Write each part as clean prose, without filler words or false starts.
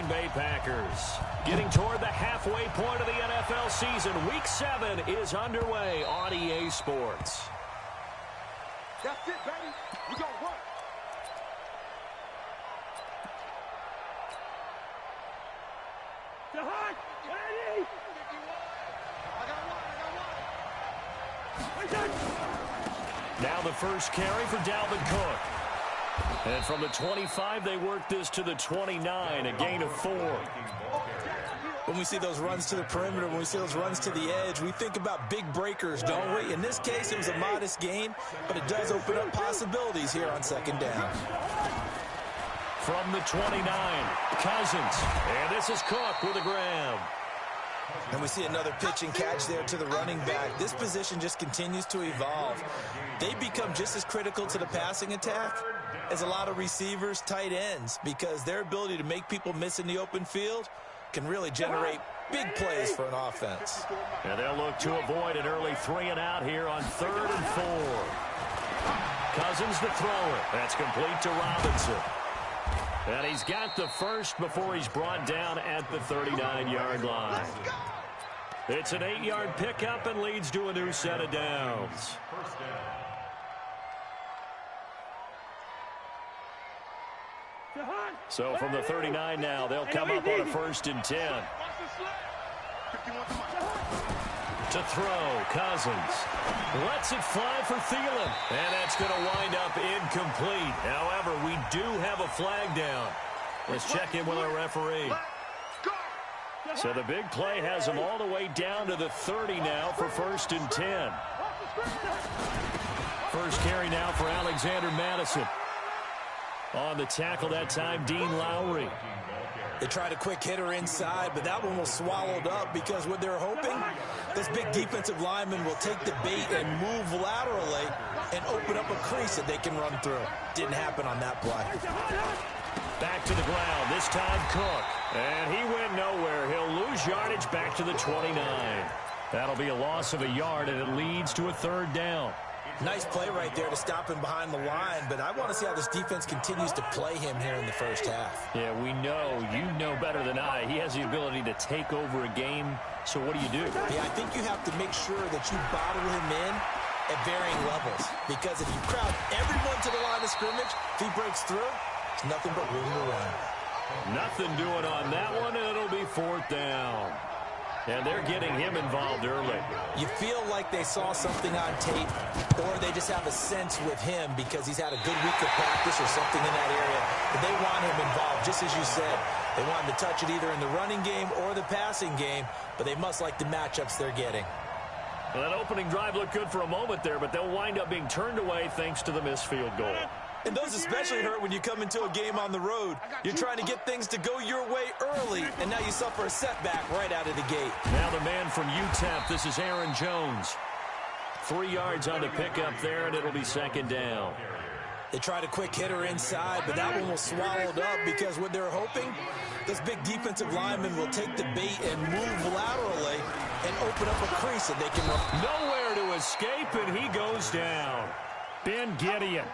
Green Bay Packers. Getting toward the halfway point of the NFL season. Week 7 is underway on EA Sports. That's it, baby. We gonna work. Now the first carry for Dalvin Cook. And from the 25, they work this to the 29, a gain of 4. When we see those runs to the perimeter, when we see those runs to the edge, we think about big breakers, don't we? In this case, it was a modest gain, but it does open up possibilities here on second down. From the 29, Cousins. And this is Cook with a grab. And we see another pitch and catch there to the running back. This position just continues to evolve. They become just as critical to the passing attack as a lot of receivers, tight ends, because their ability to make people miss in the open field can really generate big plays for an offense. And they'll look to avoid an early 3-and-out here on 3rd and 4. Cousins the thrower. That's complete to Robinson. And he's got the first before he's brought down at the 39-yard line. It's an 8-yard pickup and leads to a new set of downs. So from the 39 now, they'll come up on a 1st and 10. To throw, Cousins. Lets it fly for Thielen. And that's going to wind up incomplete. However, we do have a flag down. Let's check in with our referee. So the big play has them all the way down to the 30 now for 1st and 10. First carry now for Alexander Madison. On the tackle that time, Dean Lowry. They tried a quick hitter inside, but that one was swallowed up because what they're hoping, this big defensive lineman will take the bait and move laterally and open up a crease that they can run through. Didn't happen on that play. Back to the ground, this time Cook. And he went nowhere. He'll lose yardage back to the 29. That'll be a loss of a yard, and it leads to a 3rd down. Nice play right there to stop him behind the line, but I want to see how this defense continues to play him here in the first half. Yeah, we know. You know better than I. He has the ability to take over a game, so what do you do? Yeah, I think you have to make sure that you bottle him in at varying levels, because if you crowd everyone to the line of scrimmage, if he breaks through, it's nothing but room to run. Nothing doing on that one, and it'll be 4th down. And they're getting him involved early. You feel like they saw something on tape, or they just have a sense with him because he's had a good week of practice or something in that area. But they want him involved, just as you said. They want him to touch it either in the running game or the passing game, but they must like the matchups they're getting. Well, that opening drive looked good for a moment there, but they'll wind up being turned away thanks to the missed field goal. And those especially hurt when you come into a game on the road. You're trying to get things to go your way early, and now you suffer a setback right out of the gate. Now the man from UTEP, this is Aaron Jones. 3 yards on the pickup there, and it'll be 2nd down. They tried a quick hitter inside, but that one was swallowed up because what they're hoping, this big defensive lineman will take the bait and move laterally and open up a crease that they can run. Nowhere to escape, and he goes down. Ben Gideon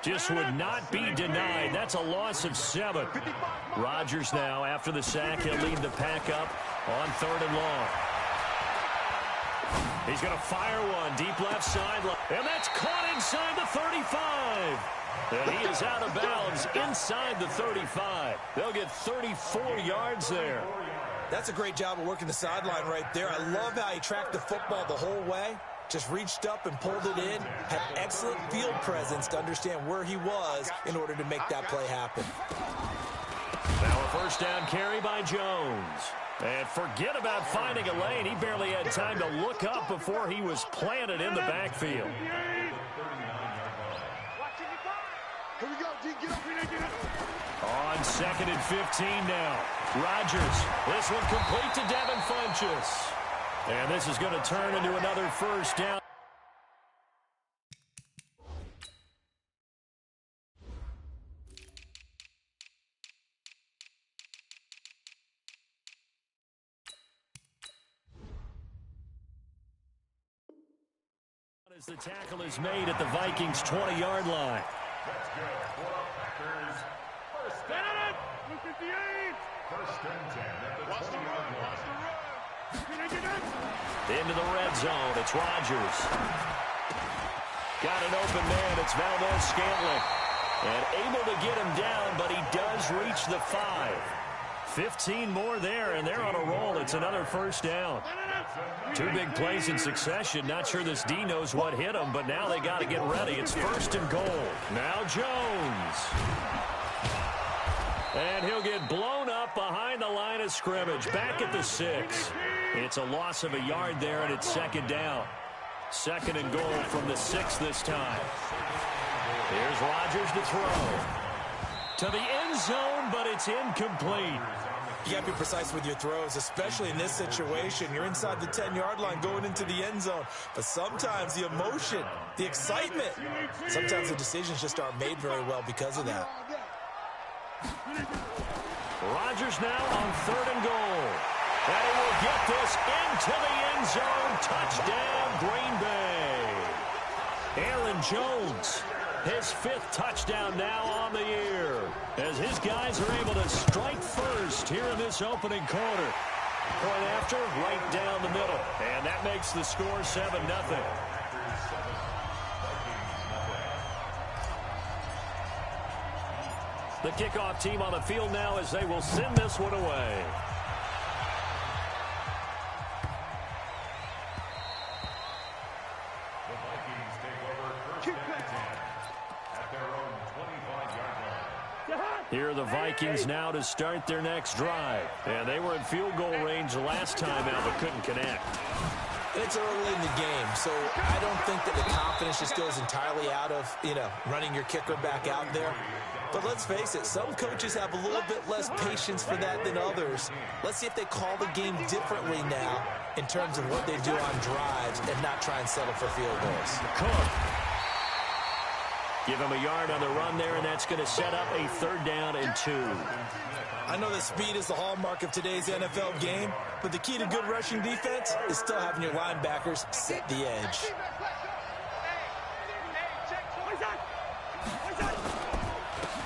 just would not be denied. That's a loss of 7. Rodgers now, after the sack, he'll lead the pack up on 3rd and long. He's going to fire one deep left sideline. And that's caught inside the 35. And he is out of bounds inside the 35. They'll get 34 yards there. That's a great job of working the sideline right there. I love how he tracked the football the whole way. Just reached up and pulled it in. Had excellent field presence to understand where he was in order to make that play happen. Now a 1st down carry by Jones. And forget about finding a lane. He barely had time to look up before he was planted in the backfield. On 2nd and 15 now. Rodgers. This one complete to Devin Funchess. And this is going to turn into another 1st down. As the tackle is made at the Vikings' 20-yard line. Into the red zone. It's Rodgers. Got an open man. It's Valdez-Scantling. And able to get him down, but he does reach the 5. 15 more there, and they're on a roll. It's another first down. 2 big plays in succession. Not sure this D knows what hit him, but now they got to get ready. It's first and goal. Now Jones. And he'll get blown up behind the line of scrimmage. Back at the 6. It's a loss of a yard there, and it's second down. Second and goal from the 6 this time. Here's Rodgers to throw. To the end zone, but it's incomplete. You got to be precise with your throws, especially in this situation. You're inside the 10-yard line going into the end zone. But sometimes the emotion, the excitement, sometimes the decisions just aren't made very well because of that. Rodgers now on third and goal. And he will get this into the end zone. Touchdown, Green Bay. Aaron Jones, his 5th touchdown now on the year, as his guys are able to strike first here in this opening quarter. Point after, right down the middle. And that makes the score 7-0. The kickoff team on the field now as they will send this one away. Here are the Vikings now to start their next drive. And they were in field goal range last time out, but couldn't connect. It's early in the game, so I don't think that the confidence just goes entirely out of, running your kicker back out there. But let's face it, some coaches have a little bit less patience for that than others. Let's see if they call the game differently now in terms of what they do on drives and not try and settle for field goals. Cook. Give him a yard on the run there, and that's going to set up a 3rd down and 2. I know that speed is the hallmark of today's NFL game, but the key to good rushing defense is still having your linebackers set the edge.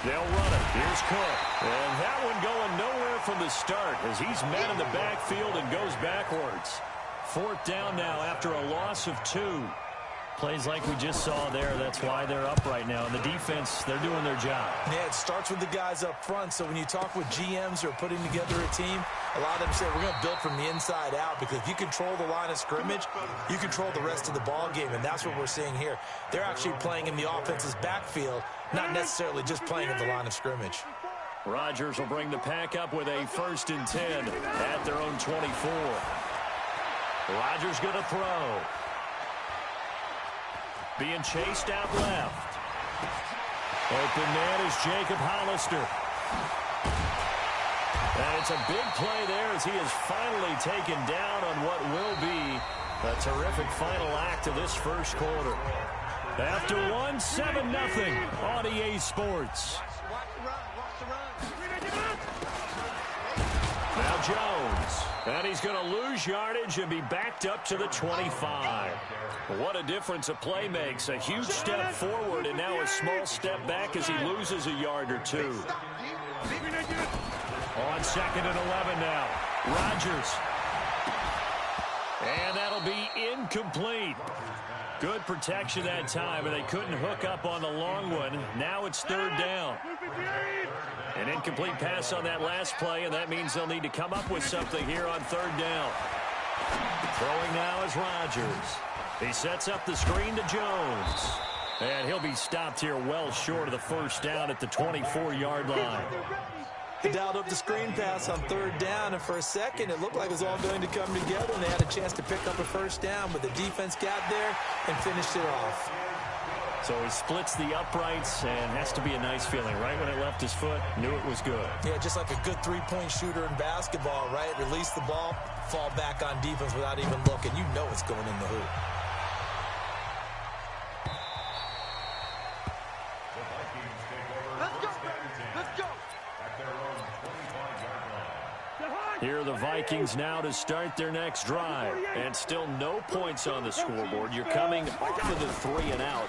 They'll run it. Here's Cook. And that one going nowhere from the start as he's met in the backfield and goes backwards. 4th down now after a loss of 2. Plays like we just saw there. That's why they're up right now. And the defense, they're doing their job. Yeah, it starts with the guys up front. So when you talk with GMs who are putting together a team, a lot of them say, we're going to build from the inside out, because if you control the line of scrimmage, you control the rest of the ball game. And that's what we're seeing here. They're actually playing in the offense's backfield, not necessarily just playing at the line of scrimmage. Rodgers will bring the pack up with a 1st and 10 at their own 24. Rodgers going to throw. Being chased out left. Open man is Jacob Hollister. And it's a big play there as he is finally taken down on what will be a terrific final act of this first quarter. After 1, 7-0 on EA Sports. Now Jones. And he's going to lose yardage and be backed up to the 25. What a difference a play makes. A huge step forward and now a small step back as he loses a yard or 2. On 2nd and 11 now. Rodgers. And that'll be incomplete. Good protection that time, and they couldn't hook up on the long one. Now it's 3rd down. An incomplete pass on that last play, and that means they'll need to come up with something here on 3rd down. Throwing now is Rodgers. He sets up the screen to Jones. And he'll be stopped here well short of the 1st down at the 24-yard line. They dialed up the screen pass on 3rd down, and for a second it looked like it was all going to come together, and they had a chance to pick up a 1st down, but the defense got there and finished it off. So he splits the uprights, and has to be a nice feeling. Right when it left his foot, knew it was good. Yeah, just like a good 3-point shooter in basketball, right? Release the ball, fall back on defense without even looking. You know it's going in the hoop. Here are the Vikings now to start their next drive. And still no points on the scoreboard. You're coming off of the 3 and out.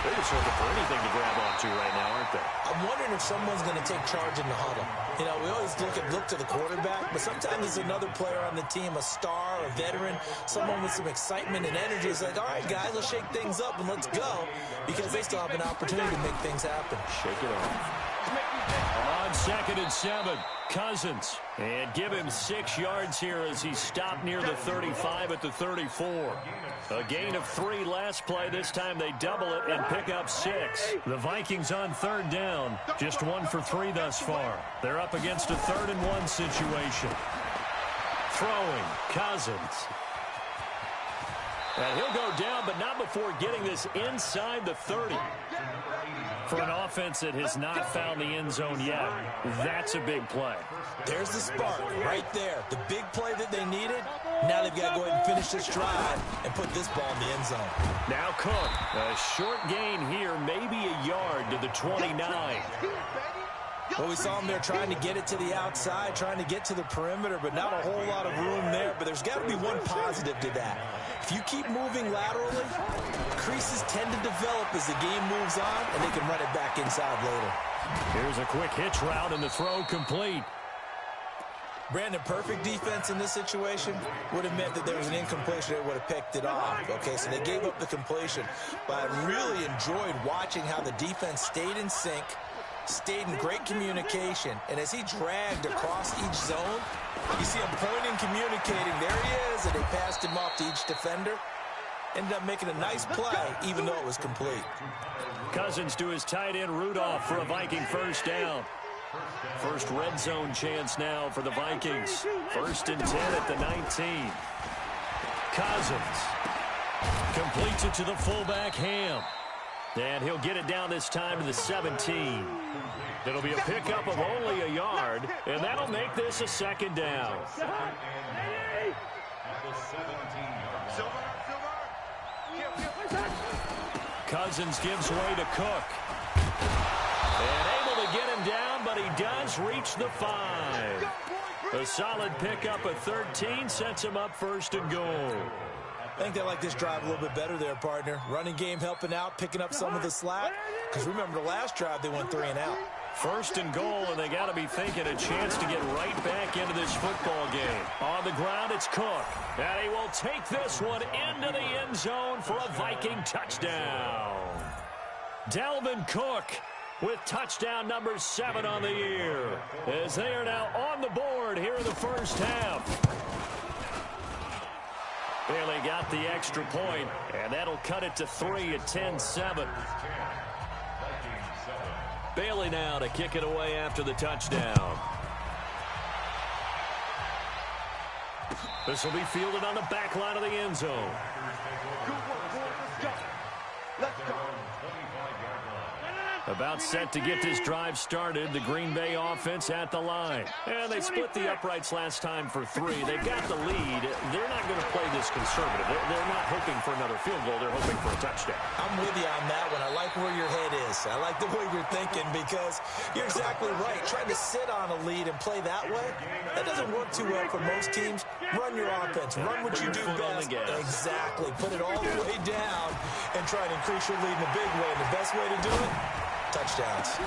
They're Wilson looking for anything to grab onto right now, aren't they? I'm wondering if someone's going to take charge in the huddle. You know, we always look to the quarterback, but sometimes there's another player on the team, a star, a veteran, someone with some excitement and energy. It's like, all right, guys, let's shake things up and let's go, because they still have an opportunity to make things happen. Shake it off. On 2nd and 7, Cousins. And give him 6 yards here as he stopped near the 35 at the 34. A gain of 3 last play. This time they double it and pick up 6. The Vikings on 3rd down. Just 1 for 3 thus far. They're up against a 3rd and 1 situation. Throwing, Cousins. And he'll go down, but not before getting this inside the 30. For an offense that has not found the end zone yet, that's a big play. There's the spark right there. The big play that they needed. Now they've got to go ahead and finish this drive and put this ball in the end zone. Now Cook, a short gain here, maybe a yard to the 29. Well, we saw him there trying to get it to the outside, trying to get to the perimeter, but not a whole lot of room there. But there's got to be one positive to that. If you keep moving laterally, creases tend to develop as the game moves on, and they can run it back inside later. Here's a quick hitch route, and the throw complete. Brandon, perfect defense in this situation would have meant that there was an incompletion. They would have picked it off. Okay, so they gave up the completion. But I really enjoyed watching how the defense stayed in sync, stayed in great communication, and as he dragged across each zone, you see him pointing, communicating. There he is, and they passed him off to each defender. Ended up making a nice play, even though it was complete. Cousins to his tight end Rudolph for a Viking first down. First red zone chance now for the Vikings. 1st and 10 at the 19. Cousins completes it to the fullback Ham. And he'll get it down this time to the 17. It'll be a pickup of only a yard, and that'll make this a 2nd down. Cousins gives way to Cook. And able to get him down, but he does reach the 5. A solid pickup of 13 sets him up 1st and goal. I think they like this drive a little bit better there, partner. Running game helping out, picking up some of the slack. Because remember, the last drive, they went 3 and out. 1st and goal, and they got to be thinking a chance to get right back into this football game. On the ground, it's Cook. And he will take this one into the end zone for a Viking touchdown. Dalvin Cook with touchdown number 7 on the year, as they are now on the board here in the first half. Bailey got the extra point, and that'll cut it to 3 at 10-7. Bailey now to kick it away after the touchdown. This will be fielded on the back line of the end zone. Good work, boys. Let's go. Let's go. About set to get this drive started, the Green Bay offense at the line. And they split the uprights last time for 3. They've got the lead. They're not going to play this conservative. They're not hoping for another field goal. They're hoping for a touchdown. I'm with you on that one. I like where your head is. I like the way you're thinking, because you're exactly right. Trying to sit on a lead and play that way, that doesn't work too well for most teams. Run your offense. Run what you do best. Exactly. Put it all the way down and try to increase your lead in a big way. And the best way to do it, touchdowns.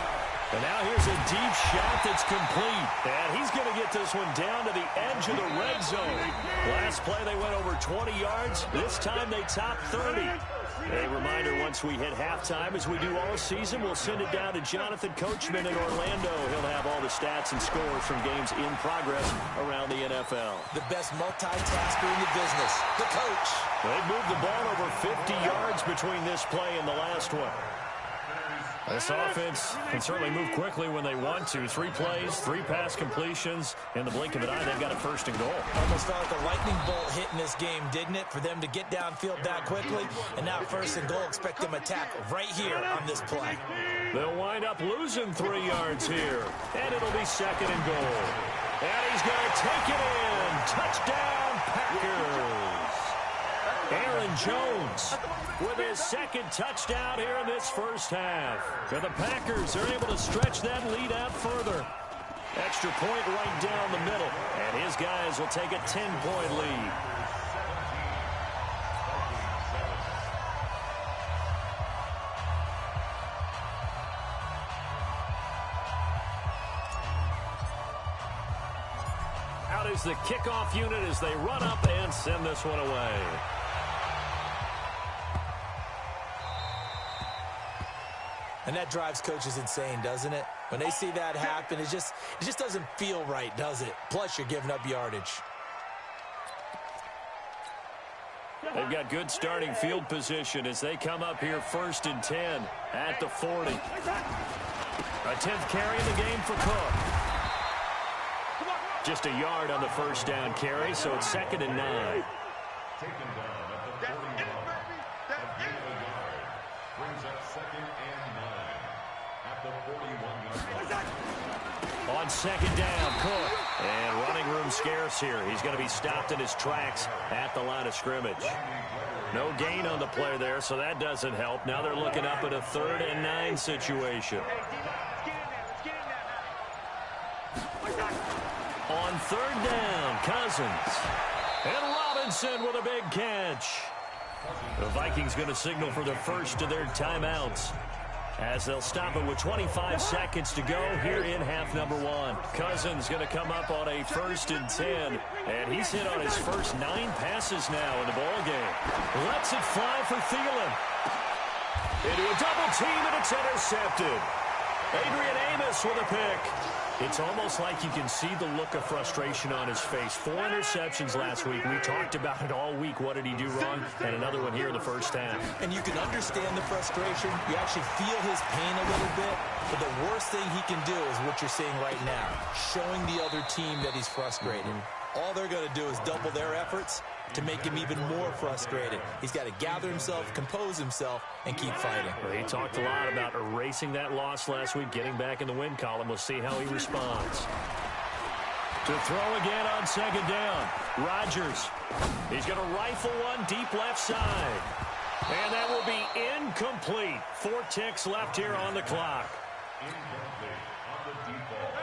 And now here's a deep shot that's complete. And he's going to get this one down to the edge of the red zone. Last play they went over 20 yards. This time they topped 30. A reminder, once we hit halftime, as we do all season, we'll send it down to Jonathan Coachman in Orlando. He'll have all the stats and scores from games in progress around the NFL. The best multitasker in the business, the coach. They moved the ball over 50 yards between this play and the last one. This offense can certainly move quickly when they want to. 3 plays, 3 pass completions. In the blink of an eye, they've got a 1st and goal. Almost felt like a lightning bolt hit in this game, didn't it? For them to get downfield that quickly. And now 1st and goal, expect them to attack right here on this play. They'll wind up losing 3 yards here. And it'll be 2nd and goal. And he's going to take it in. Touchdown, Packers. Aaron Jones with his 2nd touchdown here in this first half. And the Packers are able to stretch that lead out further. Extra point right down the middle. And his guys will take a 10-point lead. is the kickoff unit as they run up and send this one away. And that drives coaches insane, doesn't it? When they see that happen, it just doesn't feel right, does it? Plus, you're giving up yardage. They've got good starting field position as they come up here 1st and 10 at the 40. A 10th carry in the game for Cook. Just a yard on the first down carry, so it's 2nd and 9. On 2nd down, Cook. And running room scarce here. He's going to be stopped in his tracks at the line of scrimmage. No gain on the play there, so that doesn't help. Now they're looking up at a 3rd and 9 situation. On 3rd down, Cousins. And Robinson with a big catch. The Vikings going to signal for the first of their timeouts, as they'll stop it with 25 seconds to go here in half number 1. Cousins going to come up on a 1st and 10, and he's hit on his first 9 passes now in the ball game. Lets it fly for Thielen. Into a double team, and it's intercepted. Adrian Amos with a pick. It's almost like you can see the look of frustration on his face. 4 interceptions last week. We talked about it all week. What did he do wrong? And another one here in the first half. And you can understand the frustration. You actually feel his pain a little bit. But the worst thing he can do is what you're seeing right now, showing the other team that he's frustrated. All they're going to do is double their efforts to make him even more frustrated. He's got to gather himself, compose himself, and keep fighting. Well, he talked a lot about erasing that loss last week, getting back in the win column. We'll see how he responds. To throw again on 2nd down, Rodgers. He's going to rifle one deep left side. And that will be incomplete. 4 ticks left here on the clock.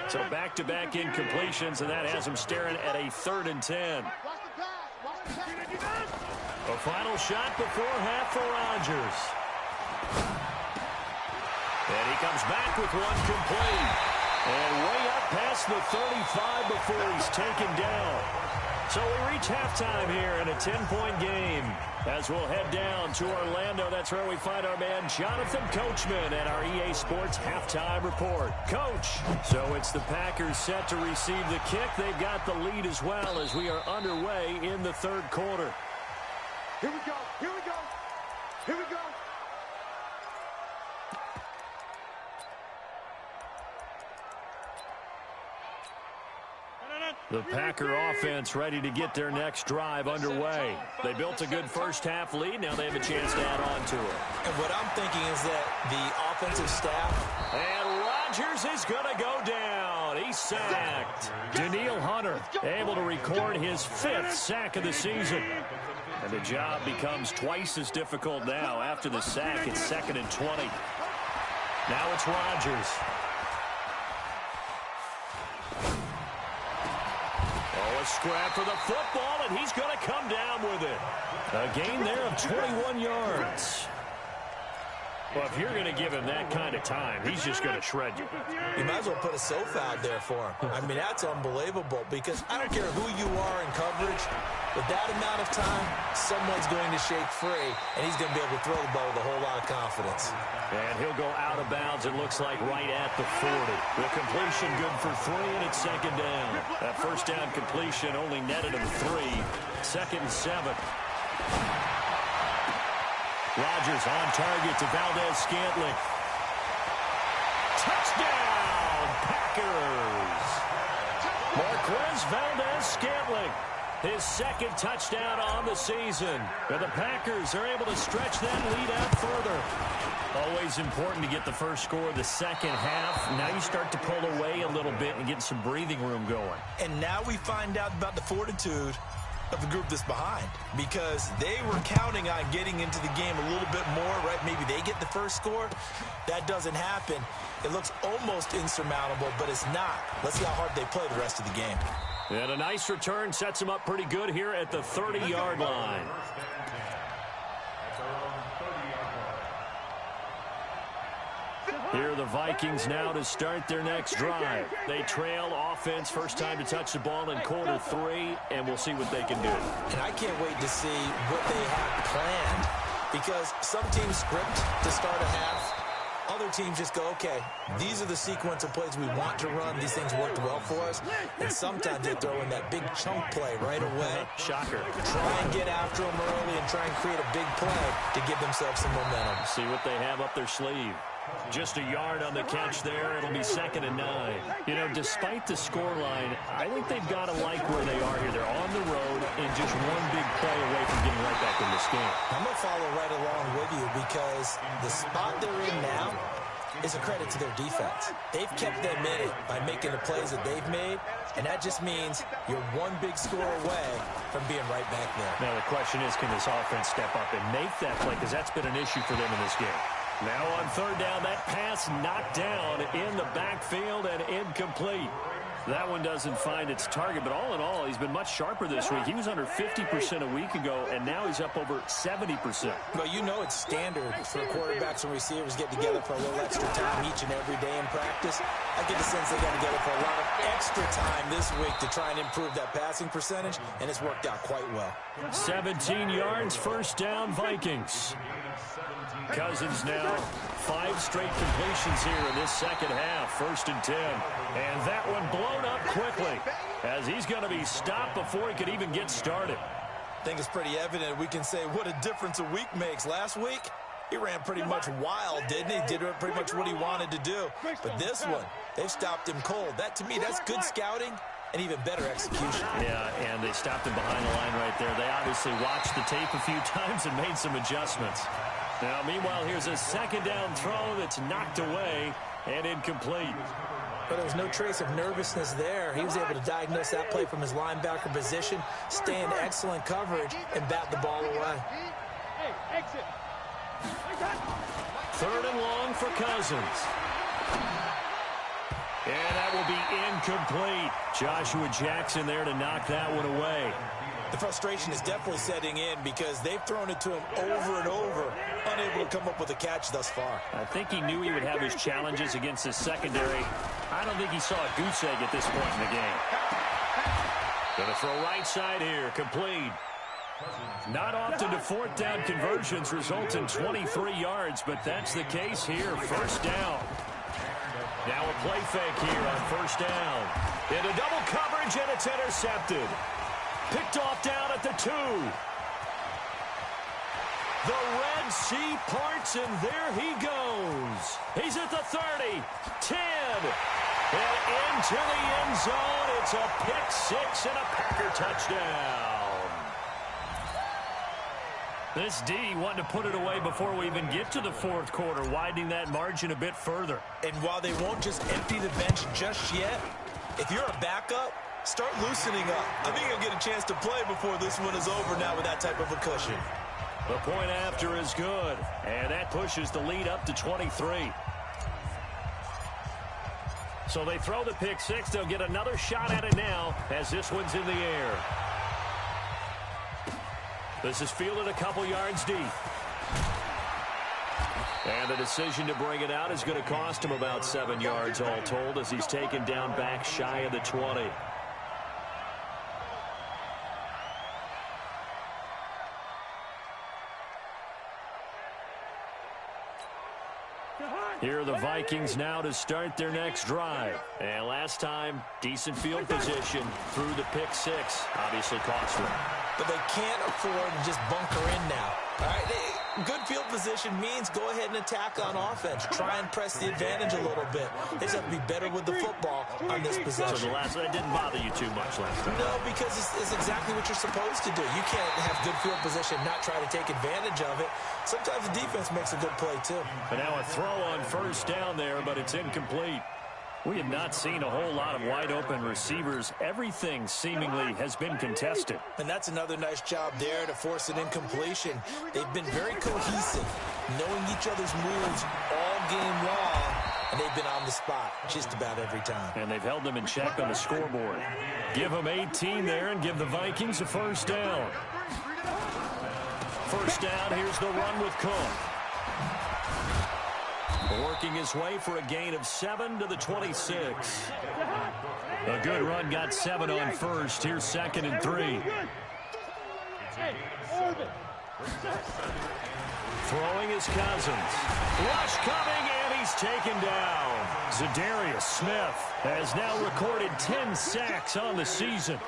So back-to-back incompletions, and that has him staring at a 3rd and 10. A final shot before half for Rodgers. And he comes back with one complete. And way up past the 35 before he's taken down. So we reach halftime here in a 10-point game. As we'll head down to Orlando, that's where we find our man Jonathan Coachman at our EA Sports Halftime Report. Coach, so it's the Packers set to receive the kick. They've got the lead as well as we are underway in the 3rd quarter. Here we go. Here we go. Here we go. The Packer offense ready to get their next drive underway. They built a good first-half lead. Now they have a chance to add on to it. And what I'm thinking is that the offensive staff... And Rodgers is going to go down. He's sacked. Danielle Hunter able to record his 5th sack of the season. And the job becomes twice as difficult now. After the sack, it's 2nd and 20. Now it's Rodgers. Scrap for the football, and he's going to come down with it. A gain there of 21 yards. Well, if you're going to give him that kind of time, he's just going to shred you. You might as well put a sofa out there for him. I mean, that's unbelievable because I don't care who you are in coverage. With that amount of time, someone's going to shake free, and he's going to be able to throw the ball with a whole lot of confidence. And he'll go out of bounds, it looks like, right at the 40. The completion good for 3, and it's 2nd down. That first down completion only netted him 3. 2nd and 7. Rodgers on target to Valdez-Scantling. Touchdown, Packers! Marquez Valdez-Scantling. His 2nd touchdown on the season. And the Packers are able to stretch that lead out further. Always important to get the first score of the second half. Now you start to pull away a little bit and get some breathing room going. And now we find out about the fortitude of the group that's behind, because they were counting on getting into the game a little bit more, right? Maybe they get the first score. That doesn't happen. It looks almost insurmountable, but it's not. Let's see how hard they play the rest of the game. And a nice return sets them up pretty good here at the 30-yard line. Here are the Vikings now to start their next drive. They trail offense, first time to touch the ball in quarter 3, and we'll see what they can do. And I can't wait to see what they have planned, because some teams script to start a half. Other teams just go, okay, these are the sequence of plays we want to run. These things worked well for us. And sometimes they throw in that big chunk play right away. Shocker. Try and get after them early and try and create a big play to give themselves some momentum. See what they have up their sleeve. Just a yard on the catch there. It'll be 2nd and 9. You know, despite the scoreline, I think they've got to like where they are here. They're on the road and just one big play away from getting right back in this game. I'm going to follow right along with you, because the spot they're in now is a credit to their defense. They've kept them in it by making the plays that they've made, and that just means you're one big score away from being right back there. Now the question is, can this offense step up and make that play? Because that's been an issue for them in this game. Now on 3rd down, that pass knocked down in the backfield and incomplete. That one doesn't find its target, but all in all, he's been much sharper this week. He was under 50% a week ago, and now he's up over 70%. Well, you know it's standard for quarterbacks and receivers get together for a little extra time each and every day in practice. I get the sense they got together for a lot of extra time this week to try and improve that passing percentage, and it's worked out quite well. 17 yards, 1st down, Vikings. Cousins now 5 straight completions here in this 2nd half, 1st and 10. And that one blown up quickly as he's going to be stopped before he could even get started. I think it's pretty evident. We can say what a difference a week makes. Last week, he ran pretty much wild, didn't he? Did pretty much what he wanted to do. But this one, they've stopped him cold. That, to me, that's good scouting and even better execution. Yeah, and they stopped him behind the line right there. They obviously watched the tape a few times and made some adjustments. Now, meanwhile, here's a 2nd down throw that's knocked away and incomplete. But there was no trace of nervousness there. He was able to diagnose that play from his linebacker position, stay in excellent coverage, and bat the ball away. Hey, exit. 3rd and long for Cousins. And that will be incomplete. Joshua Jackson there to knock that one away. The frustration is definitely setting in because they've thrown it to him over and over, unable to come up with a catch thus far. I think he knew he would have his challenges against his secondary. I don't think he saw a goose egg at this point in the game. Going to throw right side here, complete. Not often do 4th down conversions result in 23 yards, but that's the case here. 1st down. Now a play fake here on 1st down. Into double coverage, and it's intercepted. Picked off down at the 2. The Red Sea parts, and there he goes. He's at the 30, 10, and into the end zone. It's a pick 6 and a Packer touchdown. This D wanted to put it away before we even get to the 4th quarter, widening that margin a bit further. And while they won't just empty the bench just yet, if you're a backup, start loosening up. I think you'll get a chance to play before this one is over now with that type of a cushion. The point after is good, and that pushes the lead up to 23. So they throw the pick 6. They'll get another shot at it now as this one's in the air. This is fielded a couple yards deep. And the decision to bring it out is going to cost him about 7 yards all told as he's taken down back shy of the 20. Here are the Vikings now to start their next drive. And last time, decent field position through the pick 6. Obviously cost them. But they can't afford to just bunker in now. All right, good field position means go ahead and attack on offense. Try and press the advantage a little bit. They just have to be better with the football on this possession. So that didn't bother you too much last time? No, because it's exactly what you're supposed to do. You can't have good field position, not try to take advantage of it. Sometimes the defense makes a good play, too. And now a throw on 1st down there, but it's incomplete. We have not seen a whole lot of wide-open receivers. Everything seemingly has been contested. And that's another nice job there to force an incompletion. They've been very cohesive, knowing each other's moves all game long, and they've been on the spot just about every time. And they've held them in check on the scoreboard. Give them 18 there and give the Vikings a 1st down. 1st down, here's the run with Cook. Working his way for a gain of 7 to the 26. A good run, got 7 on first. Here's 2nd and 3. Throwing is Cousins. Rush coming, and he's taken down. Zadarius Smith has now recorded 10 sacks on the season.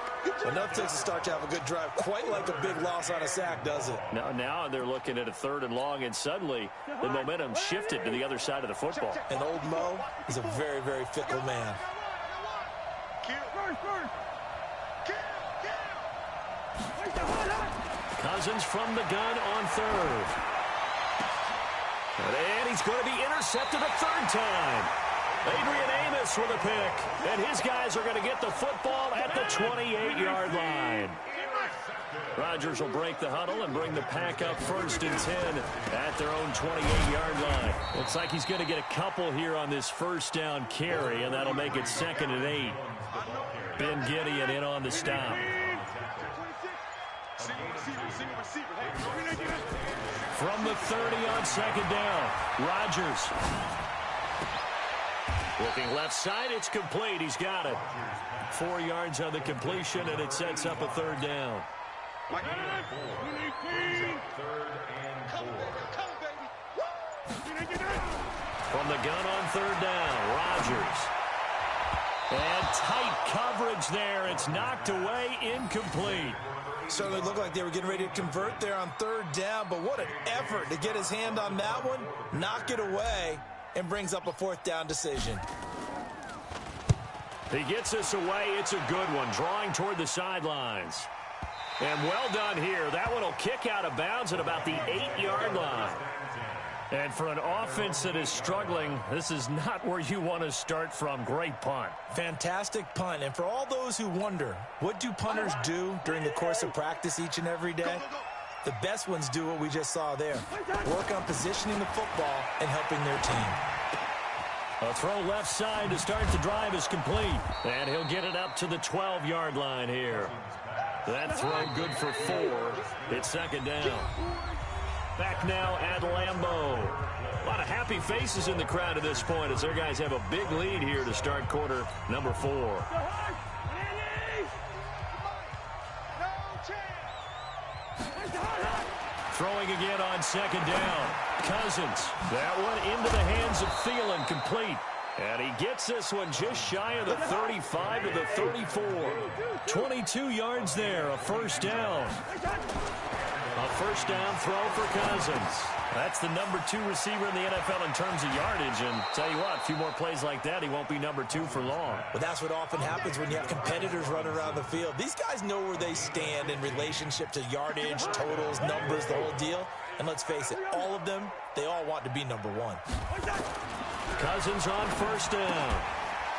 Enough takes a start to have a good drive. Quite like a big loss on a sack, does it? Now they're looking at a 3rd and long, and suddenly the momentum shifted to the other side of the football. And old Mo is a very, very fickle man. Cousins from the gun on 3rd. And he's going to be intercepted a 3rd time. Adrian Amos with a pick. And his guys are going to get the football at the 28-yard line. Rodgers will break the huddle and bring the pack up 1st and 10 at their own 28-yard line. Looks like he's going to get a couple here on this 1st down carry, and that'll make it 2nd and 8. Ben Gideon in on the stop. From the 30 on 2nd down, Rodgers. Looking left side, it's complete. He's got it. 4 yards on the completion, and it sets up a 3rd down. From the gun on 3rd down, Rodgers. And tight coverage there. It's knocked away, incomplete. Certainly looked like they were getting ready to convert there on 3rd down, but what an effort to get his hand on that one, knock it away, and brings up a 4th down decision. He gets this away. It's a good one, drawing toward the sidelines. And well done here. That one will kick out of bounds at about the 8-yard line. And for an offense that is struggling, this is not where you want to start from. Great punt. Fantastic punt. And for all those who wonder, what do punters do during the course of practice each and every day? The best ones do what we just saw there. Work on positioning the football and helping their team. A throw left side to start the drive is complete. And he'll get it up to the 12-yard line here. That throw good for 4. It's 2nd down. Back now at Lambeau. A lot of happy faces in the crowd at this point as their guys have a big lead here to start quarter number 4. Throwing again on 2nd down. Cousins. That one into the hands of Thielen, complete. And he gets this one just shy of the 35 to the 34. 22 yards there, a 1st down. A 1st down throw for Cousins. That's the number 2 receiver in the NFL in terms of yardage. And tell you what, a few more plays like that, he won't be number 2 for long. But that's what often happens when you have competitors running around the field. These guys know where they stand in relationship to yardage, totals, numbers, the whole deal. And let's face it, all of them, they all want to be number 1. Cousins on 1st down.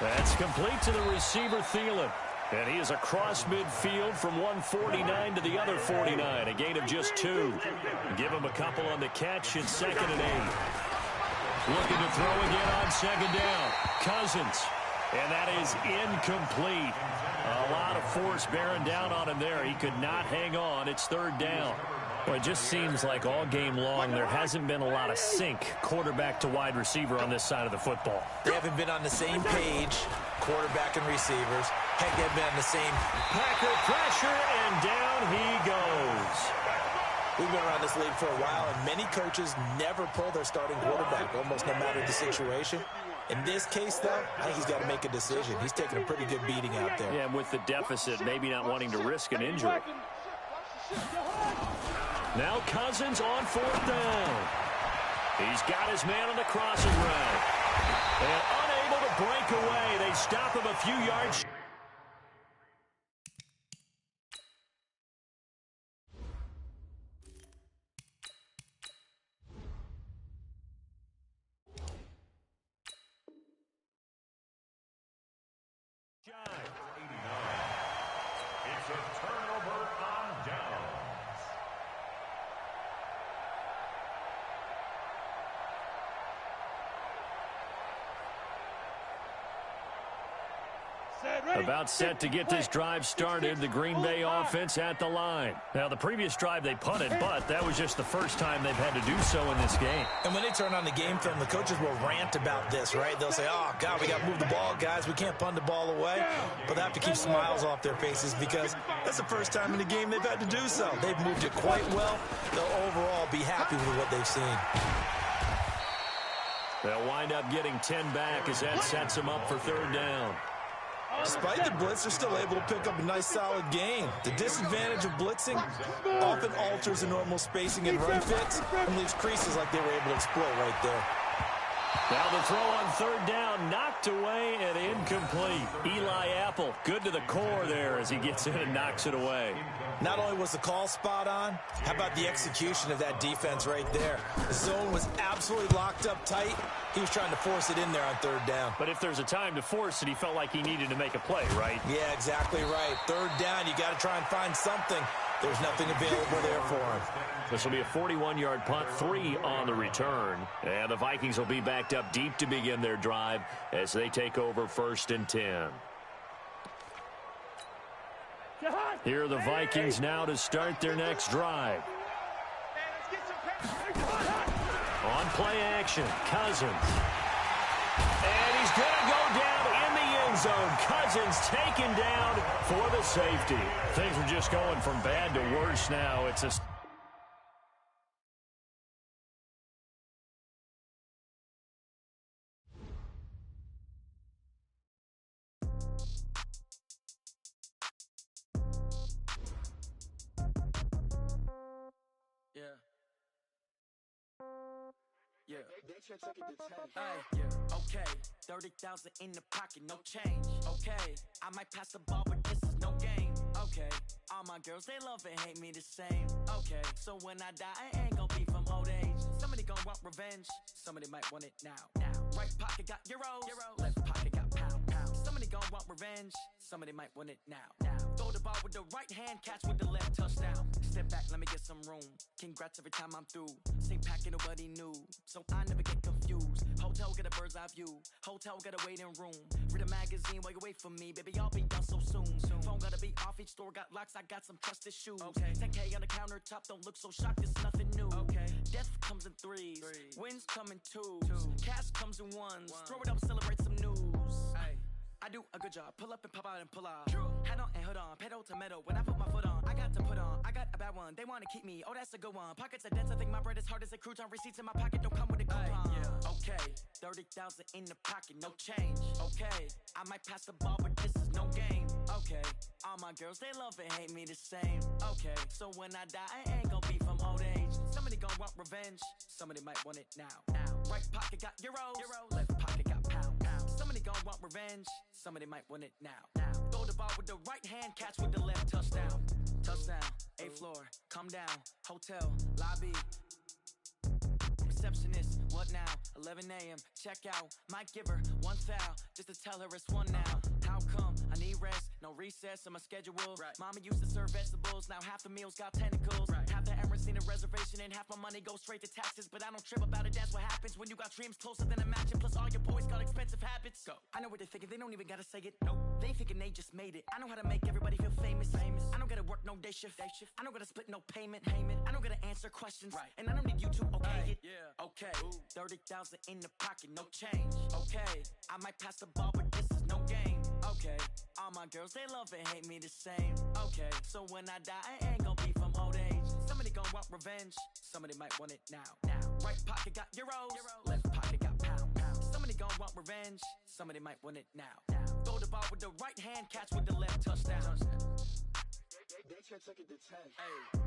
That's complete to the receiver, Thielen. And he is across midfield from 149 to the other 49. A gain of just 2. Give him a couple on the catch. It's 2nd and 8. Looking to throw again on 2nd down. Cousins. And that is incomplete. A lot of force bearing down on him there. He could not hang on. It's 3rd down. Well, it just seems like all game long there hasn't been a lot of sync quarterback to wide receiver on this side of the football. They haven't been on the same page, quarterback and receivers. Heck, they've been on the same. Packer pressure, and down he goes. We've been around this league for a while, and many coaches never pull their starting quarterback, almost no matter the situation. In this case, though, I think he's got to make a decision. He's taking a pretty good beating out there. Yeah, and with the deficit, maybe not wanting to risk an injury. Now Cousins on 4th down. He's got his man on the crossing route. And unable to break away. They stop him a few yards. It's a turnover on downs. Set. About set to get this drive started. The Green Bay offense at the line. Now, the previous drive they punted, but that was just the first time they've had to do so in this game. And when they turn on the game film, the coaches will rant about this, right? They'll say, oh, God, we got to move the ball, guys. We can't punt the ball away. But they have to keep smiles off their faces because that's the first time in the game they've had to do so. They've moved it quite well. They'll overall be happy with what they've seen. They'll wind up getting 10 back as that sets them up for third down. Despite the blitz, they're still able to pick up a nice, solid gain. The disadvantage of blitzing often alters the normal spacing and run fits and leaves creases like they were able to exploit right there. Now the throw on third down, knocked away and incomplete. Eli Apple, good to the core there as he gets in and knocks it away. Not only was the call spot on, how about the execution of that defense right there? The zone was absolutely locked up tight. He was trying to force it in there on third down. But if there's a time to force it, he felt like he needed to make a play, right? Yeah, exactly right. Third down, you got to try and find something. There's nothing available there for him. This will be a 41-yard punt, 3 on the return. And the Vikings will be backed up deep to begin their drive as they take over 1st and 10. Here are the Vikings now to start their next drive. On play action, Cousins. And he's going to go down in the end zone. Cousins taken down for the safety. Things are just going from bad to worse now. It's a... Okay, 30,000 in the pocket, no change. Okay, I might pass the ball, but this is no game. Okay, all my girls, they love and hate me the same. Okay, so when I die, I ain't gonna be from old age. Somebody gonna want revenge, somebody might want it now. Right pocket got euros, left pocket got pound. Somebody gonna want revenge, somebody might want it now. Throw the ball with the right hand, catch with the left, touchdown. Step back, let me get some room. Congrats every time I'm through. Same packet, nobody knew, so I never get confused. Hotel get a bird's eye view. Hotel get a waiting room. Read a magazine while you wait for me. Baby, I'll be done so soon. Phone gotta be off, each store got locks. I got some trusted shoes. Okay. 10K on the countertop, don't look so shocked, it's nothing new. Okay. Death comes in threes. Wins come in twos. Cash comes in ones. Throw it up, celebrate some news. I do a good job. Pull up and pop out and pull out. Hat on and hood on. Pedal to metal. When I put my foot on, I got to put on. I got a bad one. They want to keep me. Oh, that's a good one. Pockets are dense. I think my bread is hard as a crouton. Receipts in my pocket don't come with a coupon. Okay. 30,000 in the pocket. No change. Okay. I might pass the ball, but this is no game. Okay. All my girls, they love and hate me the same. Okay. So when I die, I ain't gonna be from old age. Somebody gonna want revenge. Somebody might want it now. Right pocket got euros. Left pocket got pound. Somebody gonna want revenge. Somebody might want it now. Throw the ball with the right hand, catch with the left, touchdown. Touchdown, 8th floor, come down, hotel, lobby. Receptionist, what now? 11 a.m., check out. Might give her one foul, just to tell her it's one now. How come? I need rest, no recess in my schedule. Mama used to serve vegetables, now half the meals got tentacles. Half the Emirates need a reservation and half my money goes straight to taxes. But I don't trip about it, that's what happens when you got dreams closer than a matching. Plus all your boys got expensive habits. Go. I know what they're thinking, they don't even gotta say it. Nope. They thinking they just made it. I know how to make everybody feel famous. I don't gotta work no day shift. I don't gotta split no payment. I don't gotta answer questions. And I don't need you to okay it. Okay. 30,000 in the pocket, no change. Okay. I might pass the ball, but this is no game. Okay. All my girls, they love and hate me the same. Okay. So when I die, I ain't gonna be from old age. Somebody gonna want revenge. Somebody might want it now. Right pocket got euros. Left pocket got pound. Somebody gonna want revenge. Somebody might want it now. Throw the ball with the right hand, catch with the left, touchdown. They took it to 10. Hey.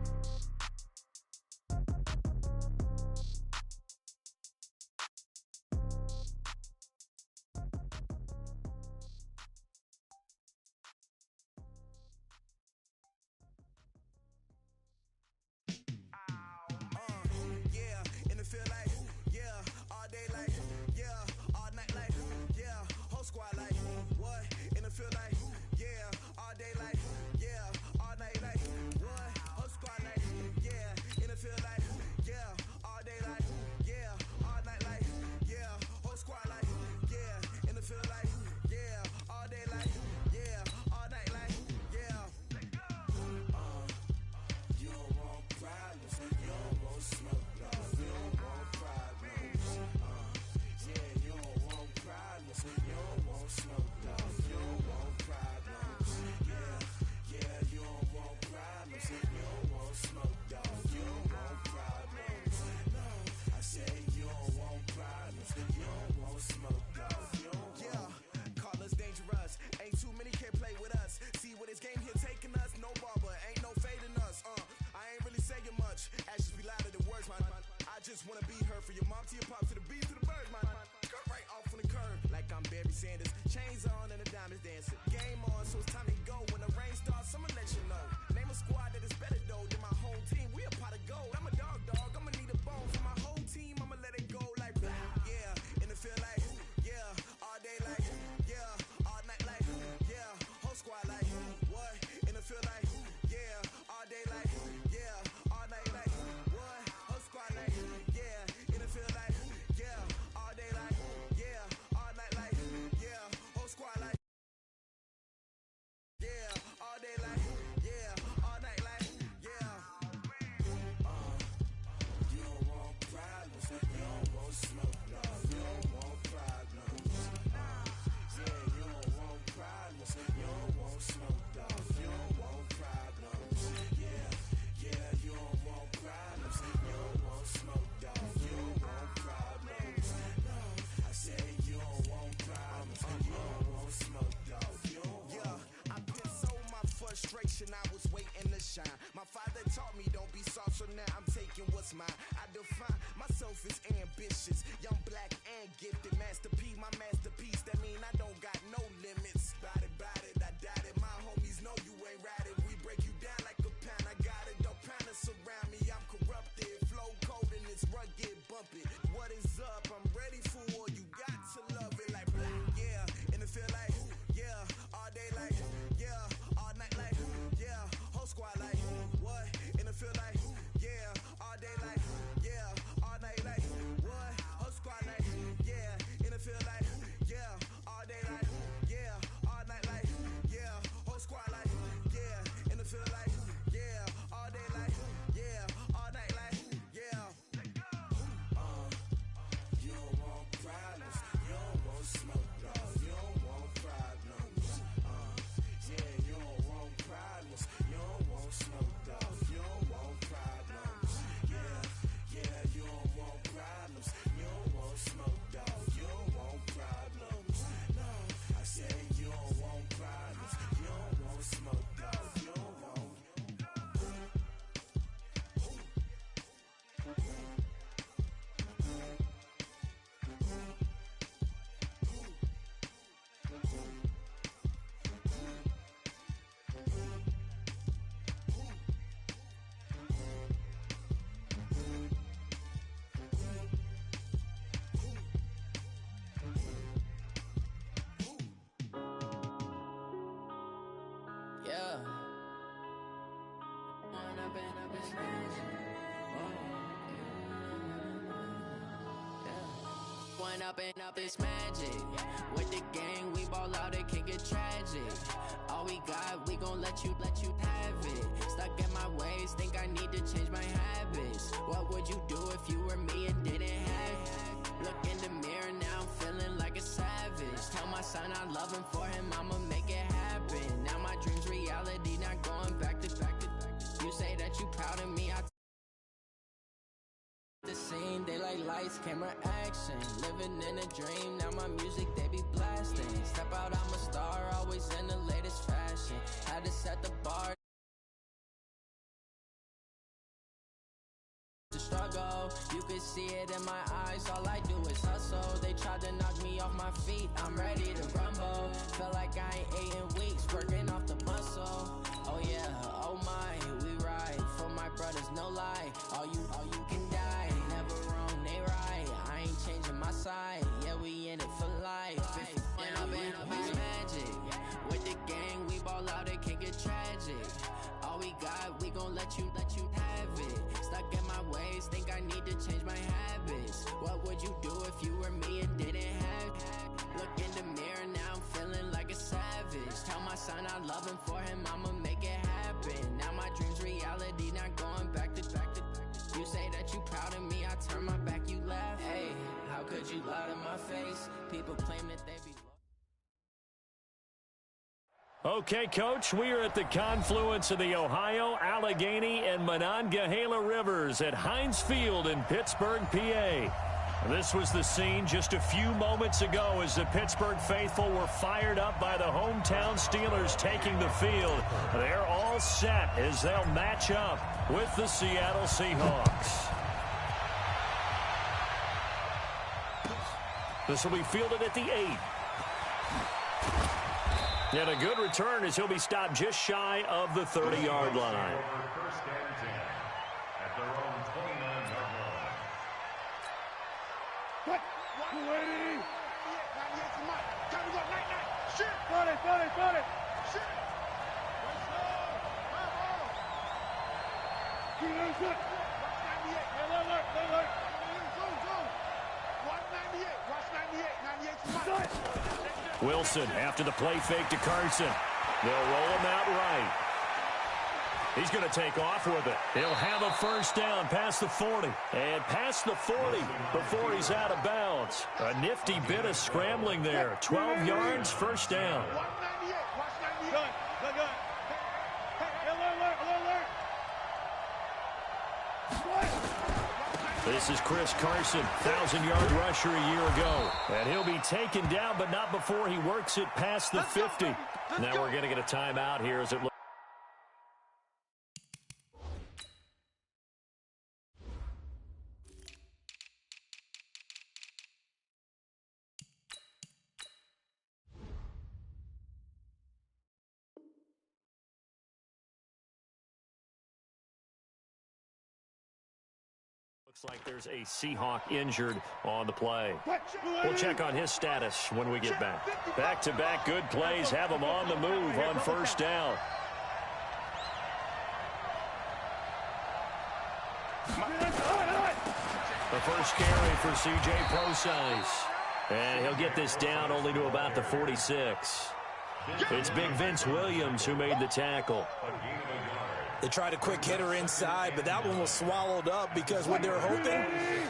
going up and up, it's magic. With the gang, we ball out, it can get tragic. All we got, we gon' let you have it. Stuck in my ways, think I need to change my habits. What would you do if you were me and didn't have it? Look in the mirror, now I'm feeling like a savage. Tell my son I love him, for him I'ma make it happen. Now my dream's reality, not going back to back to back. You say that you proud of me, I the scene, they like lights, camera, action. Living in a dream, now my music, they be blasting. Step out, I'm a star, always in the latest fashion. Had to set the bar. The struggle, you can see it in my eyes, all I do is hustle. They tried to knock me off my feet, I'm ready to rumble. Feel like I ain't ate in weeks, working off the muscle. Oh yeah, oh my, we ride for my brothers, no lie. All you can die, never wrong, they right. I ain't changing my side, yeah, we in it for life. When up and up is magic. With the gang, we ball out, it can get tragic. All we got, we gon' let you have it. Stuck in my ways, think I need to change my habits. What would you do if you were me and didn't have it? Look in the mirror, now I'm feeling like a savage. Tell my son I love him, for him I'ma make it happen. Now my dream's reality, not going back to back to back. You say that you proud of me, I turn my back, you laugh. Hey, how could you lie to my face? People claim that they be... Okay, Coach, we are at the confluence of the Ohio, Allegheny, and Monongahela Rivers at Heinz Field in Pittsburgh, PA. This was the scene just a few moments ago as the Pittsburgh faithful were fired up by the hometown Steelers taking the field. They're all set as they'll match up with the Seattle Seahawks. This will be fielded at the 8. And a good return as he'll be stopped just shy of the 30-yard line. First and 10 at their own 29-yard line. What? Ready? 98 to Mike. Time to go. Night. Shit. Got it. Shit. Let's go. Bravo. Keep it good. Watch 98. Alert. Zoom. Watch 98. Watch 98. 98 to Mike. Wilson after the play fake to Carson. They'll roll him out right. He's going to take off with it. He'll have a first down past the 40. And past the 40 before he's out of bounds. A nifty bit of scrambling there. 12 yards, first down. Watch 98. Watch 98. Good. This is Chris Carson, 1,000-yard rusher a year ago. And he'll be taken down, but not before he works it past the 50. Now we're going to get a timeout here as it looks. Looks like there's a Seahawk injured on the play. We'll check on his status when we get back. Back-to-back good plays have him on the move on first down. The first carry for C.J. Procise. And he'll get this down only to about the 46. It's Big Vince Williams who made the tackle. They tried a quick hitter inside, but that one was swallowed up because what they're hoping,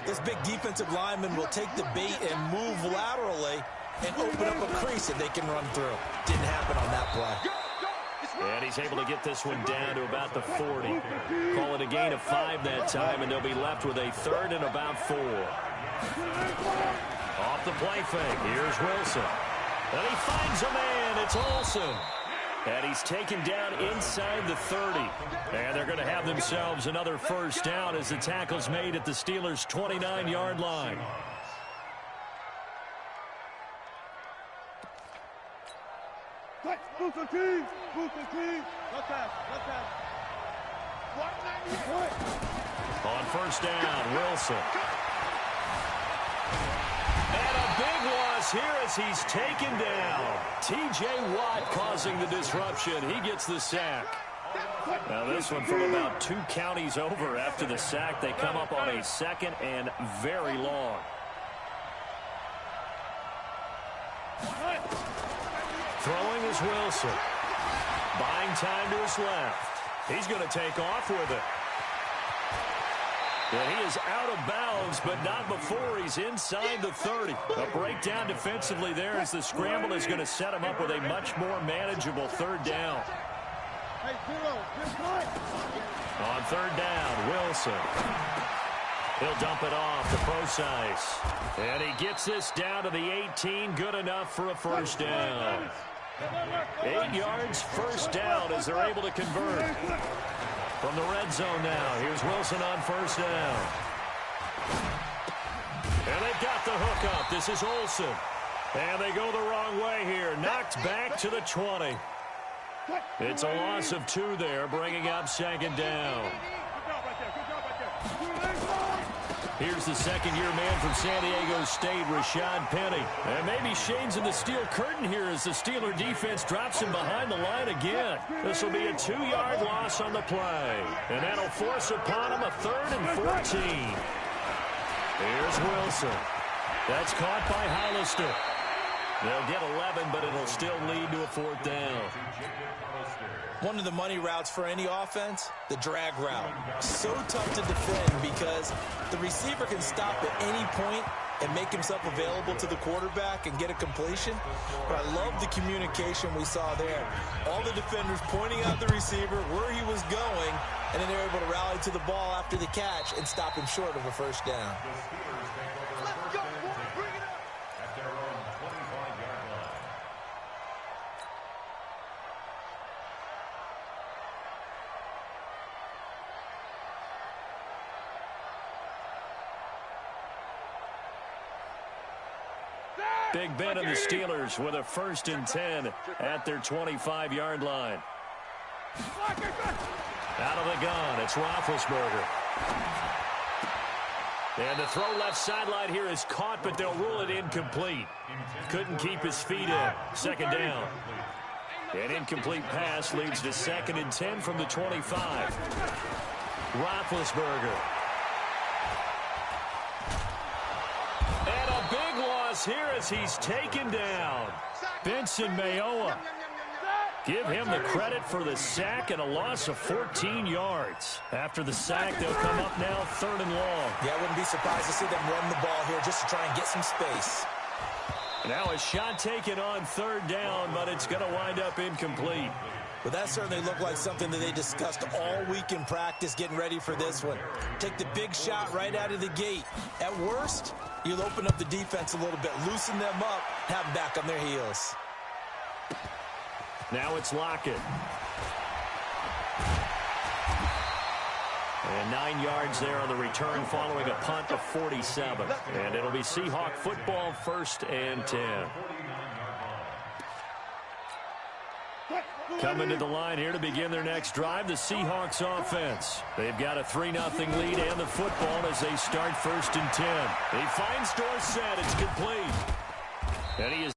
this big defensive lineman will take the bait and move laterally and open up a crease that they can run through. Didn't happen on that play. And he's able to get this one down to about the 40. Call it a gain of 5 that time, and they'll be left with a third and about 4. Off the play fake, here's Wilson. And he finds a man, it's Olsen. And he's taken down inside the 30. And they're going to have themselves another first down as the tackle's made at the Steelers' 29-yard line. Booster team. Left pass. On first down, Wilson. And a big loss here as he's taken down. T.J. Watt causing the disruption. He gets the sack. Now this one from about 2 counties over after the sack. They come up on a second and very long. Throwing is Wilson. Buying time to his left. He's going to take off with it. And he is out of bounds, but not before he's inside the 30. A breakdown defensively there as the scramble is going to set him up with a much more manageable third down. On third down, Wilson. He'll dump it off to Procise. And he gets this down to the 18. Good enough for a first down. 8 yards, first down as they're able to convert. From the red zone now, here's Wilson on first down. And they've got the hook up. This is Olsen. And they go the wrong way here. Knocked back to the 20. It's a loss of 2 there, bringing up second down. Here's the second-year man from San Diego State, Rashad Penny. And maybe shades in the steel curtain here as the Steeler defense drops him behind the line again. This will be a 2-yard loss on the play. And that'll force upon him a 3rd and 14. Here's Wilson. That's caught by Hollister. They'll get 11, but it'll still lead to a 4th down. One of the money routes for any offense, the drag route. So tough to defend because the receiver can stop at any point and make himself available to the quarterback and get a completion. But I love the communication we saw there. All the defenders pointing out the receiver, where he was going, and then they're able to rally to the ball after the catch and stop him short of a first down. Big Ben and the Steelers with a 1st and 10 at their 25-yard line. Out of the gun, it's Roethlisberger. And the throw left sideline here is caught, but they'll rule it incomplete. Couldn't keep his feet in. Second down. An incomplete pass leads to 2nd and 10 from the 25. Roethlisberger. And a big loss here as he's taken down. Benson Mayowa. Give him the credit for the sack and a loss of 14 yards. After the sack, they'll come up now 3rd and long. Yeah, I wouldn't be surprised to see them run the ball here just to try and get some space. Now a shot taken on 3rd down, but it's going to wind up incomplete. But that certainly looked like something that they discussed all week in practice getting ready for this one. Take the big shot right out of the gate. At worst, you'll open up the defense a little bit, loosen them up, have them back on their heels. Now it's Lockett. And 9 yards there on the return following a punt of 47. And it'll be Seahawk football, 1st and 10. Coming to the line here to begin their next drive, the Seahawks offense. They've got a 3-0 lead and the football as they start 1st and 10. He finds Dorsett. It's complete. And he is